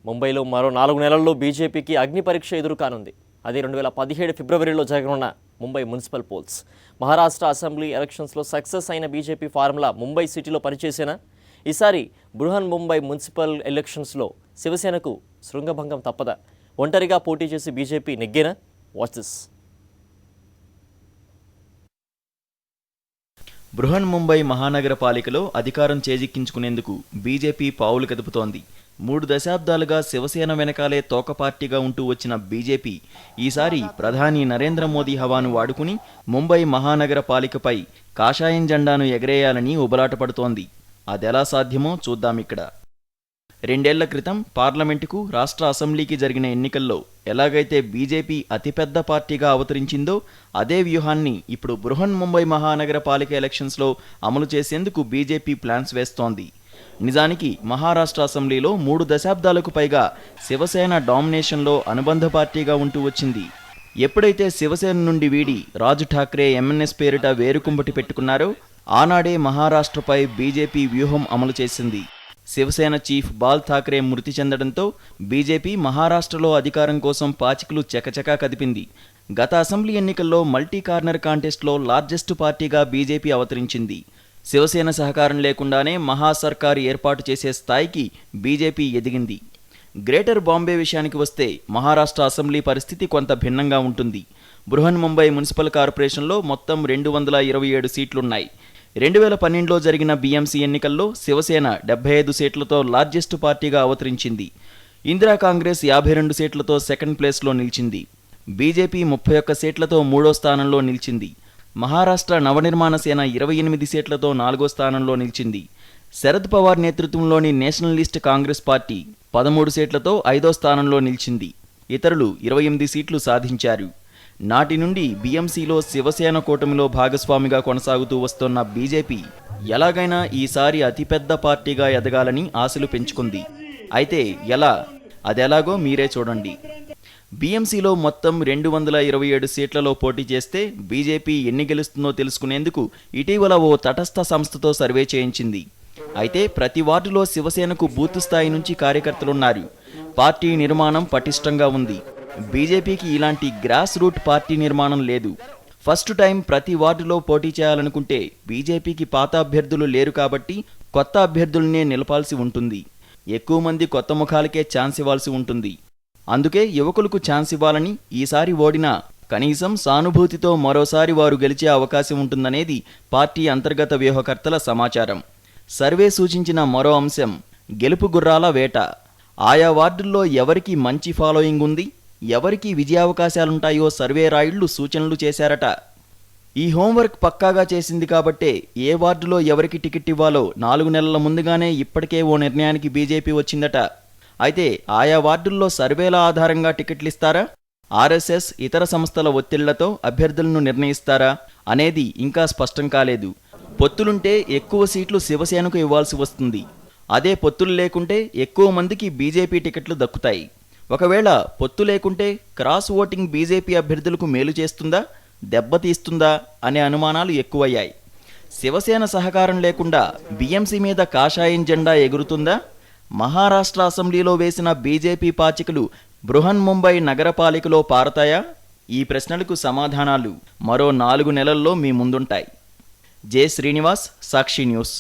ముంబైలో మరో 4 నెలల్లో బీజేపీకి అగ్ని పరీక్ష ఎదురుకానుంది. అది 2017 ఫిబ్రవరిలో జరగనున్న Mumbai municipal polls. Maharashtra assembly ఎలక్షన్స్లో సక్సెస్ అయిన బీజేపీ ఫార్ములా ముంబై సిటీలో పనిచేసేనా? ఈసారి బృహన్ ముంబై మున్సిపల్ ఎలక్షన్స్లో శివసేనకు శృంగభంగం తప్పదా? ఒంటరిగా పోటీ చేసి బీజేపీ నెగ్గేనా? Watch this. బృహన్ ముంబై మహానగరపాలికలో అధికారం చేజిక్కించుకునేందుకు బీజేపీ పావులు కదుపుతోంది. 3 దశాబ్దాలుగా శివసేన వెనకాలే తోక పార్టీగా ఉంటూ వచ్చిన బీజేపీ ఈసారి ప్రధాని నరేంద్ర మోదీ హవాను వాడుకుని ముంబై మహానగరపాలికపై కాషాయం జెండాను ఎగరేయాలని ఉబలాటపడుతోంది. అదెలా సాధ్యమో చూద్దామిక్కడ. 2 ఏళ్ల క్రితం పార్లమెంటుకు, రాష్ట్ర అసెంబ్లీకి జరిగిన ఎన్నికల్లో ఎలాగైతే బీజేపీ అతిపెద్ద పార్టీగా అవతరించిందో అదే వ్యూహాన్ని ఇప్పుడు బృహన్ ముంబై మహానగరపాలిక ఎలక్షన్స్లో అమలు చేసేందుకు బీజేపీ ప్లాన్స్ వేస్తోంది. నిజానికి మహారాష్ట్ర అసెంబ్లీలో 3 దశాబ్దాలకు పైగా శివసేన డామినేషన్లో అనుబంధ పార్టీగా ఉంటూ వచ్చింది. ఎప్పుడైతే శివసేన నుండి వీడి రాజ్ ఠాక్రే ఎంఎన్ఎస్ పేరిట వేరుకుంబటి పెట్టుకున్నారో ఆనాడే మహారాష్ట్రపై బీజేపీ వ్యూహం అమలు చేసింది. శివసేన చీఫ్ బాల్ ఠాక్రే మృతి చెందడంతో బీజేపీ మహారాష్ట్రలో అధికారం కోసం పాచికలు చకచకా కదిపింది. గత అసెంబ్లీ ఎన్నికల్లో మల్టీ కార్నర్ కాంటెస్ట్లో లార్జెస్ట్ పార్టీగా బీజేపీ అవతరించింది. శివసేన సహకారం లేకుండానే మహా సర్కారు ఏర్పాటు చేసే స్థాయికి బీజేపీ ఎదిగింది. గ్రేటర్ బాంబే విషయానికి వస్తే మహారాష్ట్ర అసెంబ్లీ పరిస్థితి కొంత భిన్నంగా ఉంటుంది. బృహన్ ముంబై మున్సిపల్ కార్పొరేషన్లో మొత్తం 227 సీట్లున్నాయి. 2012లో జరిగిన బీఎంసీ ఎన్నికల్లో శివసేన 75 సీట్లతో లార్జెస్ట్ పార్టీగా అవతరించింది. ఇందిరా కాంగ్రెస్ 52 సీట్లతో సెకండ్ ప్లేస్లో నిలిచింది. బీజేపీ 31 సీట్లతో 3వ స్థానంలో నిలిచింది. మహారాష్ట్ర నవనిర్మాణ సేన 28 సీట్లతో 4వ స్థానంలో నిలిచింది. శరద్ పవార్ నేతృత్వంలోని నేషనలిస్ట్ కాంగ్రెస్ పార్టీ 13 సీట్లతో 5వ స్థానంలో నిలిచింది. ఇతరులు 28 సీట్లు సాధించారు. నాటి నుండి బీఎంసీలో శివసేన కూటమిలో భాగస్వామిగా కొనసాగుతూ వస్తున్న బీజేపీ ఎలాగైనా ఈసారి అతిపెద్ద పార్టీగా ఎదగాలని ఆశలు పెంచుకుంది. అయితే ఎలా? అదెలాగో మీరే చూడండి. బీఎంసీలో మొత్తం 227 సీట్లలో పోటీ చేస్తే బీజేపీ ఎన్ని గెలుస్తుందో తెలుసుకునేందుకు ఇటీవల ఓ తటస్థ సంస్థతో సర్వే చేయించింది. అయితే ప్రతి వార్డులో శివసేనకు బూత్ స్థాయి నుంచి కార్యకర్తలున్నారు. పార్టీ నిర్మాణం పటిష్టంగా ఉంది. బీజేపీకి ఇలాంటి గ్రాస్ రూట్ పార్టీ నిర్మాణం లేదు. ఫస్ట్ టైం ప్రతి వార్డులో పోటీ చేయాలనుకుంటే బీజేపీకి పాత అభ్యర్థులు లేరు కాబట్టి కొత్త అభ్యర్థులనే నిలపాల్సి ఉంటుంది. ఎక్కువ మంది కొత్త ముఖాలకే ఛాన్స్ ఇవ్వాల్సి ఉంటుంది. అందుకే యువకులకు ఛాన్స్ ఇవ్వాలని ఈసారి ఓడినా కనీసం సానుభూతితో మరోసారి వారు గెలిచే అవకాశం ఉంటుందనేది పార్టీ అంతర్గత వ్యూహకర్తల సమాచారం. సర్వే సూచించిన మరో అంశం గెలుపు గుర్రాల వేట. ఆయా వార్డుల్లో ఎవరికి మంచి ఫాలోయింగ్ ఉంది, ఎవరికి విజయావకాశాలుంటాయో సర్వే రాయుళ్లు సూచనలు చేశారట. ఈ హోంవర్క్ పక్కాగా చేసింది కాబట్టే ఏ వార్డులో ఎవరికి టికెట్ ఇవ్వాలో 4 నెలల ముందుగానే ఇప్పటికే ఓ నిర్ణయానికి బీజేపీ వచ్చిందట. అయితే ఆయా వార్డుల్లో సర్వేల ఆధారంగా టికెట్లు ఇస్తారా, ఆర్ఎస్ఎస్ ఇతర సంస్థల ఒత్తిళ్లతో అభ్యర్థులను నిర్ణయిస్తారా అనేది ఇంకా స్పష్టం కాలేదు. పొత్తులుంటే ఎక్కువ సీట్లు శివసేనకు ఇవ్వాల్సి వస్తుంది. అదే పొత్తులు లేకుంటే ఎక్కువ మందికి బీజేపీ టికెట్లు దక్కుతాయి. ఒకవేళ పొత్తు లేకుంటే క్రాస్ ఓటింగ్ బీజేపీ అభ్యర్థులకు మేలు చేస్తుందా, దెబ్బతీస్తుందా అనే అనుమానాలు ఎక్కువయ్యాయి. శివసేన సహకారం లేకుండా బీఎంసీ మీద కాషాయం జెండా ఎగురుతుందా? మహారాష్ట్ర అసెంబ్లీలో వేసిన బీజేపీ పాచికలు బృహన్ ముంబై నగరపాలికలో పారతాయా? ఈ ప్రశ్నలకు సమాధానాలు మరో 4 నెలల్లో మీ ముందుంటాయి. జె శ్రీనివాస్, సాక్షి న్యూస్.